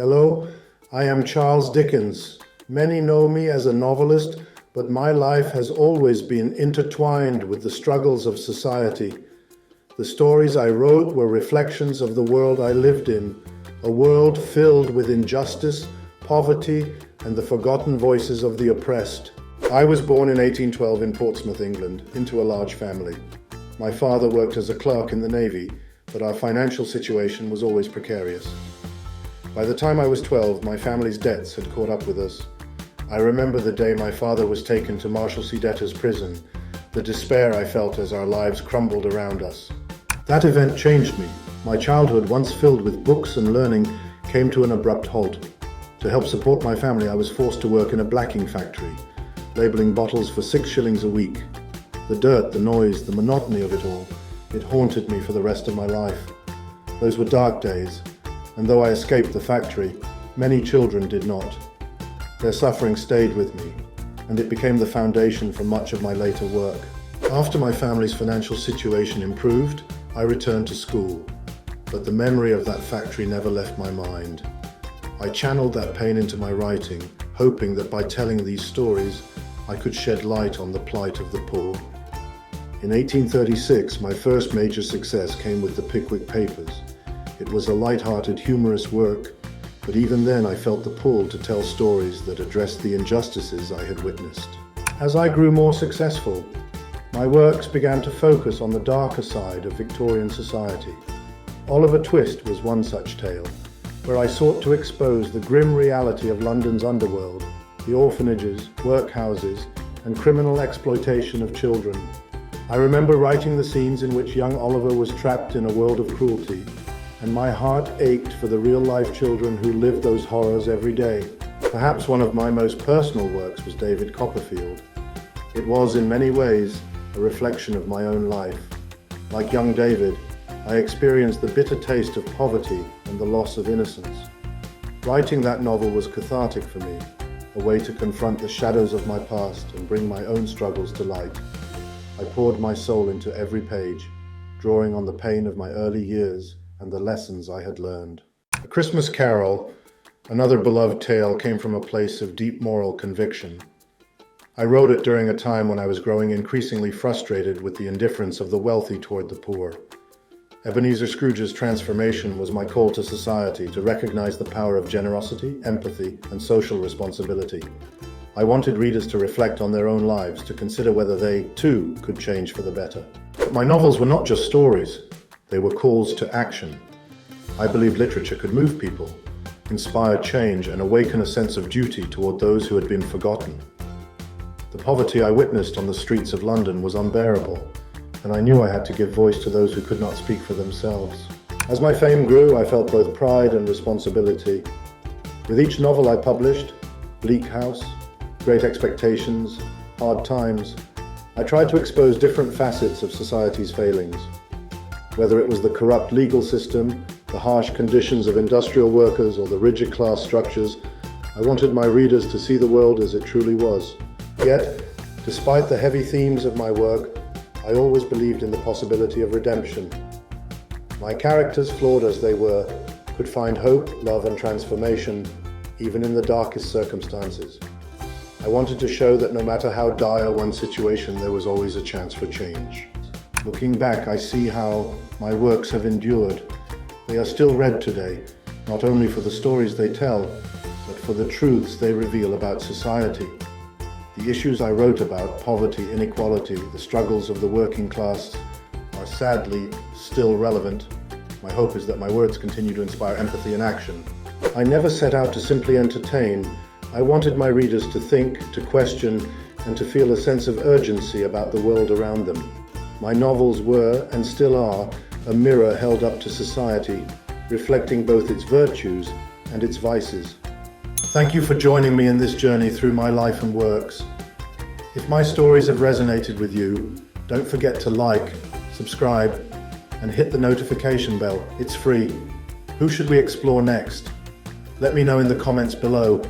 Hello, I am Charles Dickens. Many know me as a novelist, but my life has always been intertwined with the struggles of society. The stories I wrote were reflections of the world I lived in, a world filled with injustice, poverty, and the forgotten voices of the oppressed. I was born in 1812 in Portsmouth, England, into a large family. My father worked as a clerk in the Navy, but our financial situation was always precarious. By the time I was 12, my family's debts had caught up with us. I remember the day my father was taken to Marshalsea debtors' prison, the despair I felt as our lives crumbled around us. That event changed me. My childhood, once filled with books and learning, came to an abrupt halt. To help support my family, I was forced to work in a blacking factory, labeling bottles for 6 shillings a week. The dirt, the noise, the monotony of it all, it haunted me for the rest of my life. Those were dark days, and though I escaped the factory, many children did not. Their suffering stayed with me, and it became the foundation for much of my later work. After my family's financial situation improved, I returned to school, but the memory of that factory never left my mind. I channeled that pain into my writing, hoping that by telling these stories, I could shed light on the plight of the poor. In 1836, my first major success came with the Pickwick Papers. It was a light-hearted, humorous work, but even then I felt the pull to tell stories that addressed the injustices I had witnessed. As I grew more successful, my works began to focus on the darker side of Victorian society. Oliver Twist was one such tale, where I sought to expose the grim reality of London's underworld, the orphanages, workhouses, and criminal exploitation of children. I remember writing the scenes in which young Oliver was trapped in a world of cruelty, and my heart ached for the real-life children who lived those horrors every day. Perhaps one of my most personal works was David Copperfield. It was, in many ways, a reflection of my own life. Like young David, I experienced the bitter taste of poverty and the loss of innocence. Writing that novel was cathartic for me, a way to confront the shadows of my past and bring my own struggles to light. I poured my soul into every page, drawing on the pain of my early years and the lessons I had learned. A Christmas Carol, another beloved tale, came from a place of deep moral conviction. I wrote it during a time when I was growing increasingly frustrated with the indifference of the wealthy toward the poor. Ebenezer Scrooge's transformation was my call to society to recognize the power of generosity, empathy, and social responsibility. I wanted readers to reflect on their own lives, to consider whether they, too, could change for the better. But my novels were not just stories. They were calls to action. I believed literature could move people, inspire change, and awaken a sense of duty toward those who had been forgotten. The poverty I witnessed on the streets of London was unbearable, and I knew I had to give voice to those who could not speak for themselves. As my fame grew, I felt both pride and responsibility. With each novel I published, Bleak House, Great Expectations, Hard Times, I tried to expose different facets of society's failings. Whether it was the corrupt legal system, the harsh conditions of industrial workers, or the rigid class structures, I wanted my readers to see the world as it truly was. Yet, despite the heavy themes of my work, I always believed in the possibility of redemption. My characters, flawed as they were, could find hope, love, and transformation, even in the darkest circumstances. I wanted to show that no matter how dire one situation, there was always a chance for change. Looking back, I see how my works have endured. They are still read today, not only for the stories they tell, but for the truths they reveal about society. The issues I wrote about, poverty, inequality, the struggles of the working class, are sadly still relevant. My hope is that my words continue to inspire empathy and action. I never set out to simply entertain. I wanted my readers to think, to question, and to feel a sense of urgency about the world around them. My novels were, and still are, a mirror held up to society, reflecting both its virtues and its vices. Thank you for joining me in this journey through my life and works. If my stories have resonated with you, don't forget to like, subscribe, and hit the notification bell. It's free. Who should we explore next? Let me know in the comments below.